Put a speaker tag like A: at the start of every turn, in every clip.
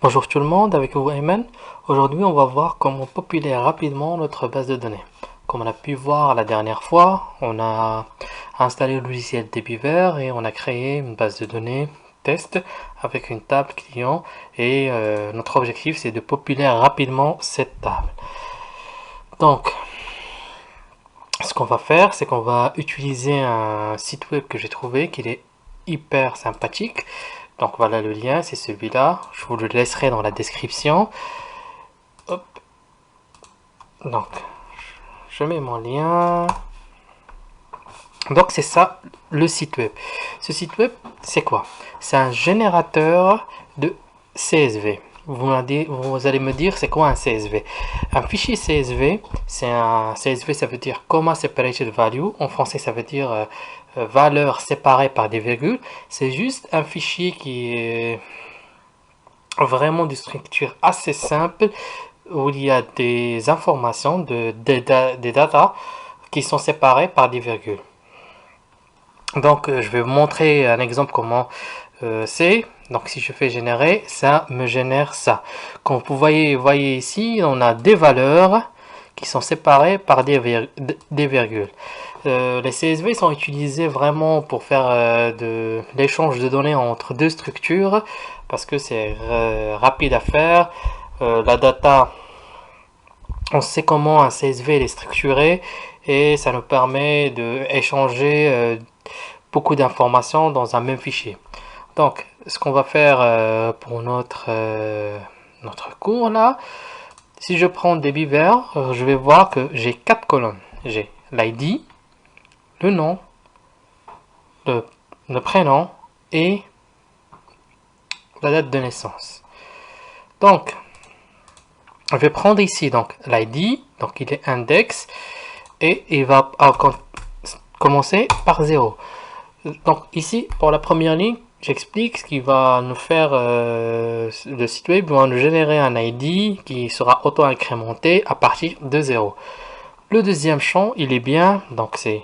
A: Bonjour tout le monde, avec vous Ayman. Aujourd'hui, on va voir comment populer rapidement notre base de données. Comme on a pu voir la dernière fois, on a installé le logiciel Debiver et on a créé une base de données test avec une table client et notre objectif c'est de populer rapidement cette table. Donc, ce qu'on va faire, c'est qu'on va utiliser un site web que j'ai trouvé qui est hyper sympathique. Donc voilà le lien, c'est celui-là. Je vous le laisserai dans la description. Hop. Donc, je mets mon lien. Donc c'est ça le site web. Ce site web, c'est quoi? C'est un générateur de CSV. Vous allez me dire c'est quoi un CSV? Un fichier CSV, CSV ça veut dire comma separated value. En français ça veut dire valeur séparée par des virgules. C'est juste un fichier qui est vraiment de structure assez simple où il y a des informations, des datas qui sont séparées par des virgules. Donc je vais vous montrer un exemple comment c'est. Donc si je fais générer, ça me génère ça. Comme vous voyez ici, on a des valeurs qui sont séparées par des virgules. Les CSV sont utilisés vraiment pour faire de l'échange de données entre deux structures parce que c'est rapide à faire. La data, on sait comment un CSV est structuré et ça nous permet d'échanger beaucoup d'informations dans un même fichier. Donc, ce qu'on va faire pour notre cours là, si je prends des bivers, je vais voir que j'ai 4 colonnes. J'ai l'ID, le nom, le prénom et la date de naissance. Donc, je vais prendre ici donc l'ID, donc il est index et il va commencer par 0. Donc ici, pour la première ligne, j'explique ce qui va nous faire le site web va nous générer un ID qui sera auto-incrémenté à partir de 0. Le deuxième champ, il est bien, donc c'est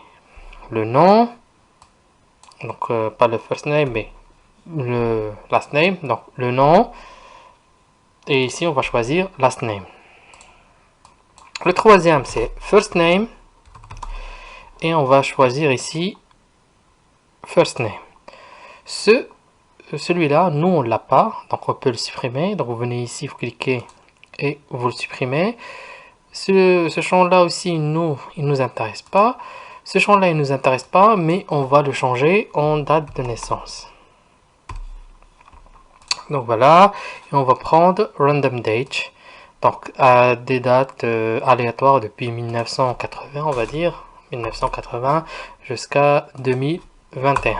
A: le nom, donc pas le first name, mais le last name, donc le nom, et ici on va choisir last name. Le troisième, c'est first name, et on va choisir ici first name. Celui-là, nous on l'a pas, donc on peut le supprimer. Donc vous venez ici, vous cliquez et vous le supprimez. Ce champ-là aussi, il nous intéresse pas. Ce champ-là, il nous intéresse pas, mais on va le changer en date de naissance. Donc voilà, et on va prendre random date, donc des dates aléatoires depuis 1980, on va dire 1980 jusqu'à 2021.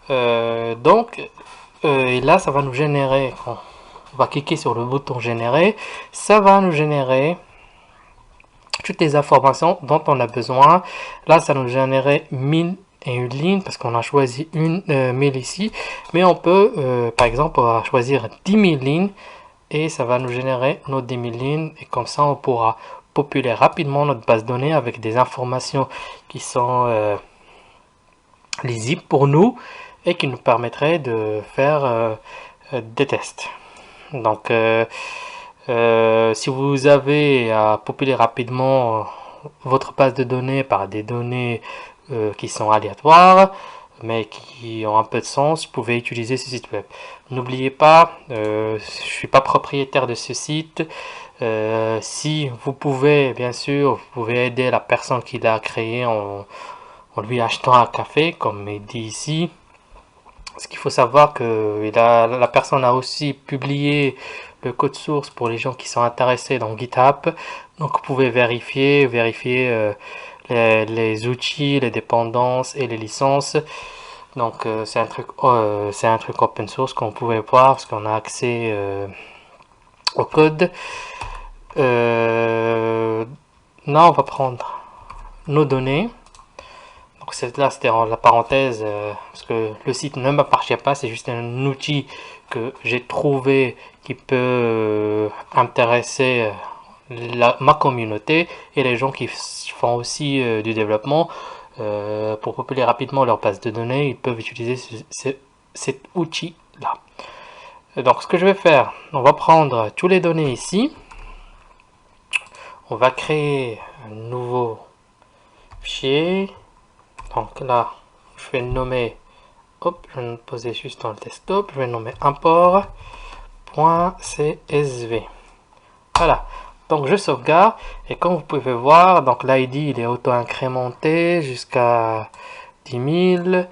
A: Et là ça va nous générer, on va cliquer sur le bouton générer, ça va nous générer toutes les informations dont on a besoin. Là ça nous générait 1000 et une ligne parce qu'on a choisi une 1000 ici, mais on peut par exemple on va choisir 10 000 lignes et ça va nous générer nos 10 000 lignes, et comme ça on pourra populer rapidement notre base de données avec des informations qui sont lisibles pour nous et qui nous permettrait de faire des tests. Donc si vous avez à populer rapidement votre base de données par des données qui sont aléatoires mais qui ont un peu de sens, vous pouvez utiliser ce site web. N'oubliez pas, je suis pas propriétaire de ce site. Si vous pouvez, bien sûr, vous pouvez aider la personne qui l'a créé en lui achetant un café, comme il dit ici. Ce qu'il faut savoir que la personne a aussi publié le code source pour les gens qui sont intéressés dans GitHub. Donc vous pouvez vérifier les outils, les dépendances et les licences. Donc c'est un truc open source qu'on pouvait voir parce qu'on a accès au code. Là on va prendre nos données. Donc là c'était en la parenthèse parce que le site ne m'appartient pas, c'est juste un outil que j'ai trouvé qui peut intéresser ma communauté et les gens qui font aussi du développement. Pour populer rapidement leur base de données, ils peuvent utiliser cet outil là. Donc ce que je vais faire, on va prendre tous les données ici. On va créer un nouveau fichier. Donc là, je vais le nommer, hop, je vais le poser juste dans le desktop. Je vais le nommer import.csv. Voilà. Donc je sauvegarde et comme vous pouvez voir, donc l'ID il est auto-incrémenté jusqu'à 10 000.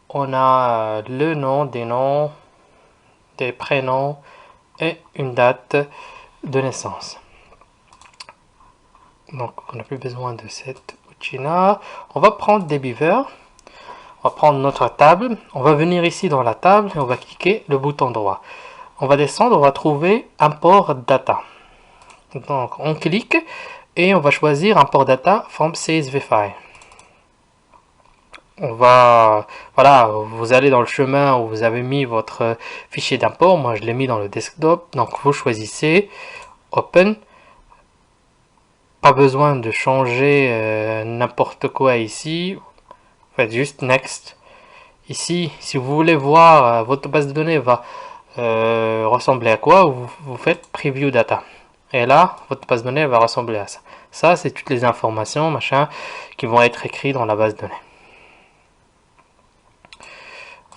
A: On a le nom, des noms, des prénoms et une date de naissance. Donc on n'a plus besoin de cette outil-là. On va prendre des beavers. On va prendre notre table. On va venir ici dans la table et on va cliquer le bouton droit. On va descendre, on va trouver import data. Donc on clique et on va choisir import data from CSV file. On va, voilà, vous allez dans le chemin où vous avez mis votre fichier d'import. Moi je l'ai mis dans le desktop. Donc vous choisissez Open. Pas besoin de changer n'importe quoi ici. Faites juste Next. Ici, si vous voulez voir votre base de données va ressembler à quoi, vous faites Preview Data. Et là, votre base de données va ressembler à ça. Ça, c'est toutes les informations, machin, qui vont être écrites dans la base de données.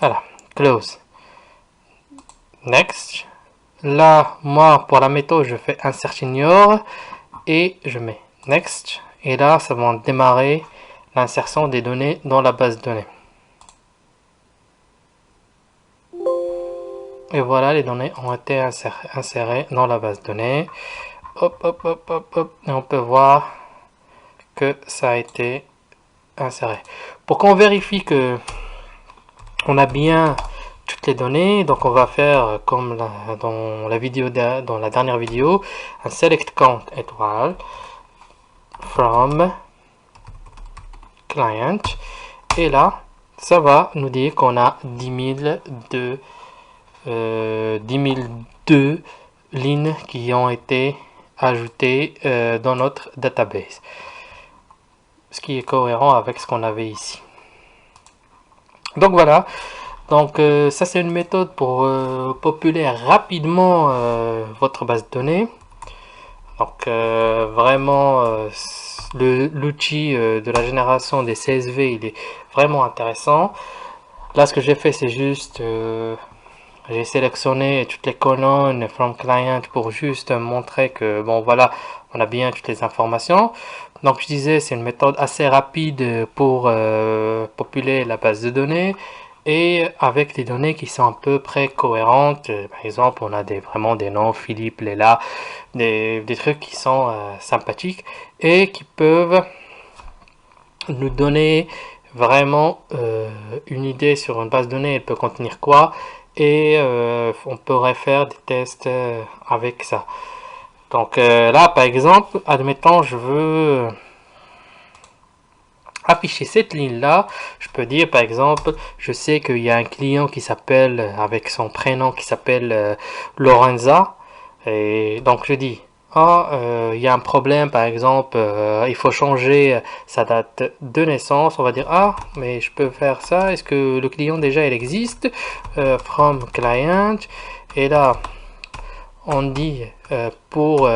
A: Voilà, Close. Next. Là, moi, pour la méthode, je fais Insert Ignore et je mets Next. Et là, ça va démarrer l'insertion des données dans la base de données. Et voilà, les données ont été insérées dans la base de données. Hop, hop, hop, hop, hop. Et on peut voir que ça a été inséré. Pour qu'on vérifie que on a bien toutes les données, donc on va faire comme dans la dernière vidéo, un select count étoile from client. Et là, ça va nous dire qu'on a 10 002 lignes qui ont été ajoutées dans notre database, ce qui est cohérent avec ce qu'on avait ici. Donc voilà, donc ça c'est une méthode pour populer rapidement votre base de données. Donc vraiment l'outil de la génération des CSV il est vraiment intéressant. Là ce que j'ai fait c'est juste j'ai sélectionné toutes les colonnes from client pour juste montrer que bon voilà on a bien toutes les informations. Donc je disais c'est une méthode assez rapide pour populer la base de données et avec des données qui sont à peu près cohérentes. Par exemple on a vraiment des noms, Philippe, Léla, des trucs qui sont sympathiques et qui peuvent nous donner vraiment une idée sur une base de données, elle peut contenir quoi, et on pourrait faire des tests avec ça. Donc là par exemple, admettons je veux afficher cette ligne là, je peux dire par exemple, je sais qu'il y a un client qui s'appelle avec son prénom qui s'appelle Lorenza, et donc je dis il y a un problème par exemple, il faut changer sa date de naissance. On va dire mais je peux faire ça, est-ce que le client déjà il existe, from client, et là on dit pour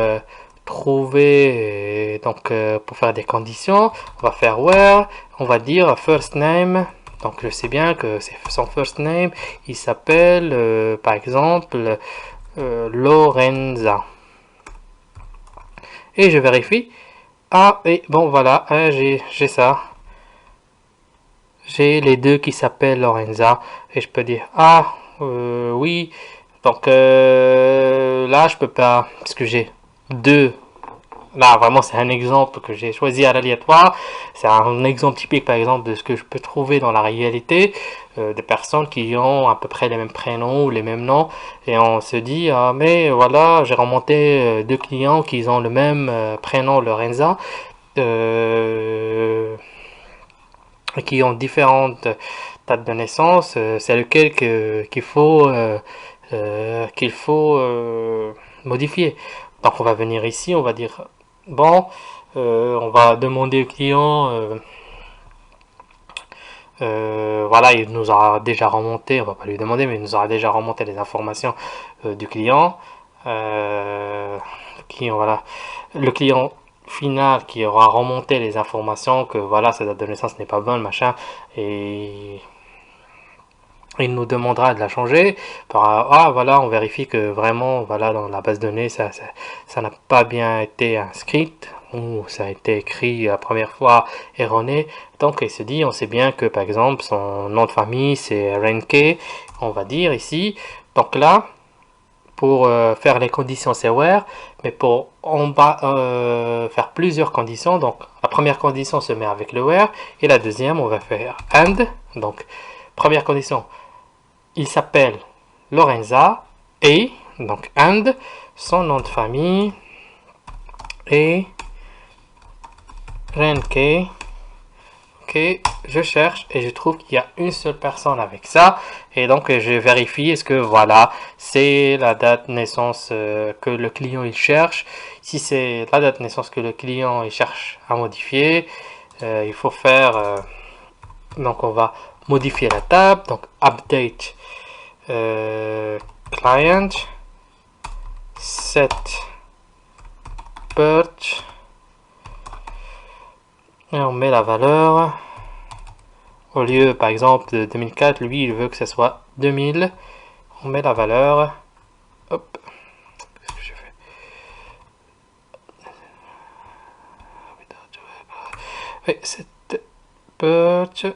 A: trouver, donc pour faire des conditions on va faire where, on va dire first name. Donc je sais bien que c'est son first name, il s'appelle par exemple Lorenza, et je vérifie. Et bon voilà, j'ai ça, j'ai les deux qui s'appellent Lorenza, et je peux dire oui. Donc là je peux pas parce que j'ai deux. Là vraiment c'est un exemple que j'ai choisi à l'aléatoire, c'est un exemple typique par exemple de ce que je peux trouver dans la réalité, des personnes qui ont à peu près les mêmes prénoms ou les mêmes noms, et on se dit mais voilà j'ai remonté deux clients qui ont le même prénom Lorenza, qui ont différentes dates de naissance, c'est lequel qu'il faut modifier. Donc on va venir ici, on va dire bon, on va demander au client Voilà, il nous aura déjà remonté, on va pas lui demander, mais il nous aura déjà remonté les informations du client. Voilà, le client final qui aura remonté les informations que voilà, sa date de naissance n'est pas bonne, machin, et il nous demandera de la changer. Ah voilà, on vérifie que vraiment, voilà, dans la base de données, ça n'a pas bien été inscrit, ou ça a été écrit la première fois erroné. Donc il se dit, on sait bien que par exemple son nom de famille c'est Renke, on va dire ici. Donc là, pour faire les conditions c'est where, mais pour on va faire plusieurs conditions. Donc la première condition se met avec le where, et la deuxième on va faire and. Donc première condition, il s'appelle Lorenza et donc and son nom de famille est Renke. Ok, je cherche et je trouve qu'il y a une seule personne avec ça, et donc je vérifie est-ce que voilà c'est la date de naissance que le client il cherche. Si c'est la date de naissance que le client il cherche à modifier, il faut faire donc on va modifier la table, donc update client set birth, et on met la valeur. Au lieu, par exemple, de 2004, lui, il veut que ce soit 2000. On met la valeur. Hop. Qu'est-ce que j'ai fait? Oui, c'est birth.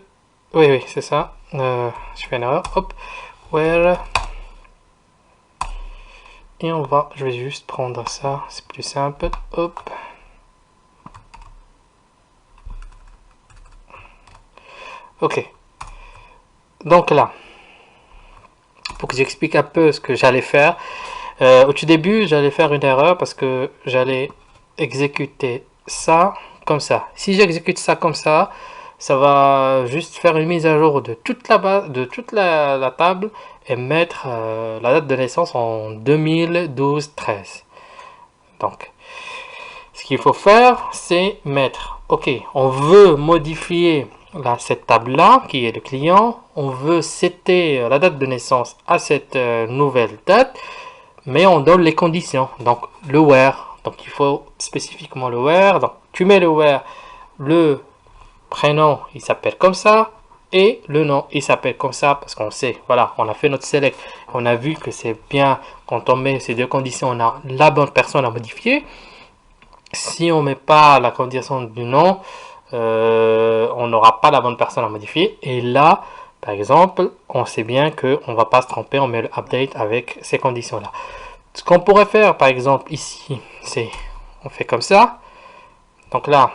A: Oui, c'est ça. Je fais une erreur. Hop. Where. Et je vais juste prendre ça. C'est plus simple. Hop. Ok. Donc là, pour que j'explique un peu ce que j'allais faire. Au tout début, j'allais faire une erreur parce que j'allais exécuter ça comme ça. Si j'exécute ça comme ça, ça va juste faire une mise à jour de toute la base, de toute la table, et mettre la date de naissance en 2012-13. Donc, ce qu'il faut faire, c'est mettre, ok, on veut modifier cette table-là, qui est le client, on veut setter la date de naissance à cette nouvelle date, mais on donne les conditions, donc le where, donc il faut spécifiquement le where, donc tu mets le where, le prénom il s'appelle comme ça, et le nom il s'appelle comme ça, parce qu'on sait, voilà, on a fait notre select, on a vu que c'est bien, quand on met ces deux conditions, on a la bonne personne à modifier. Si on met pas la condition du nom, on n'aura pas la bonne personne à modifier, et là par exemple on sait bien que on va pas se tromper, on met le update avec ces conditions là. Ce qu'on pourrait faire par exemple ici, c'est on fait comme ça, donc là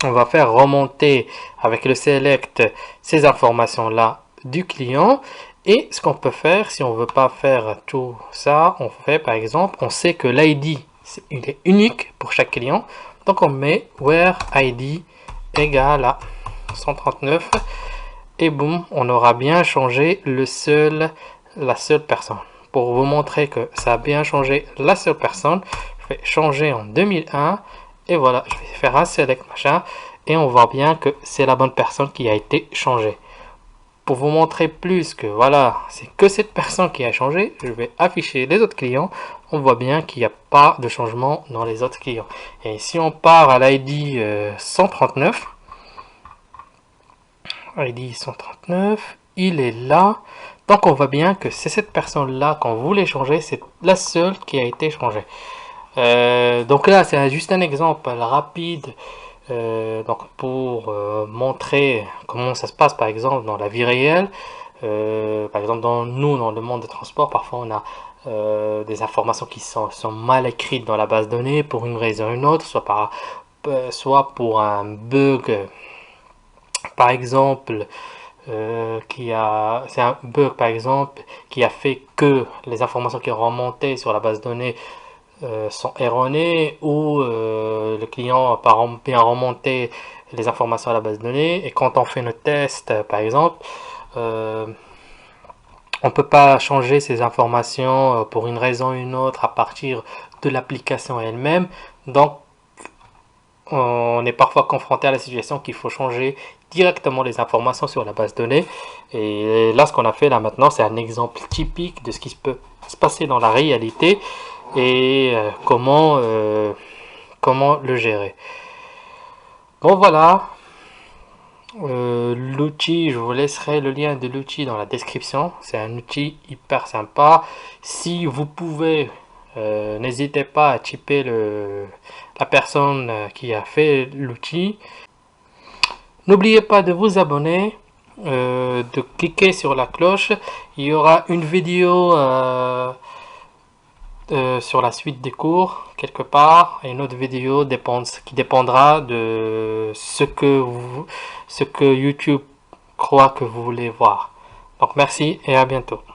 A: on va faire remonter avec le select ces informations là du client. Et ce qu'on peut faire, si on veut pas faire tout ça, on fait par exemple, on sait que l'ID il est unique pour chaque client, donc on met where ID égale à 139, et boum, on aura bien changé la seule personne. Pour vous montrer que ça a bien changé la seule personne, je vais changer en 2001, et voilà, je vais faire un select machin, et on voit bien que c'est la bonne personne qui a été changée. Pour vous montrer plus que voilà, c'est que cette personne qui a changé, je vais afficher les autres clients. On voit bien qu'il n'y a pas de changement dans les autres clients. Et si on part à l'ID 139, ID 139, il est là. Donc on voit bien que c'est cette personne-là qu'on voulait changer, c'est la seule qui a été changée. Donc là, c'est juste un exemple rapide. Donc pour montrer comment ça se passe par exemple dans la vie réelle, par exemple dans le monde des transports, parfois on a des informations qui sont mal écrites dans la base de données pour une raison ou une autre, soit pour un bug par exemple c'est un bug par exemple qui a fait que les informations qui sont remontées sur la base de données sont erronées, ou le client n'a pas bien remonté les informations à la base de données, et quand on fait notre test par exemple, on peut pas changer ces informations pour une raison ou une autre à partir de l'application elle-même. Donc on est parfois confronté à la situation qu'il faut changer directement les informations sur la base de données. Et là, ce qu'on a fait là maintenant, c'est un exemple typique de ce qui peut se passer dans la réalité et comment le gérer. Bon voilà, l'outil, je vous laisserai le lien de l'outil dans la description. C'est un outil hyper sympa. Si vous pouvez, n'hésitez pas à typer la personne qui a fait l'outil. N'oubliez pas de vous abonner, de cliquer sur la cloche. Il y aura une vidéo sur la suite des cours quelque part, et une autre vidéo qui dépendra de ce que YouTube croit que vous voulez voir. Donc merci et à bientôt.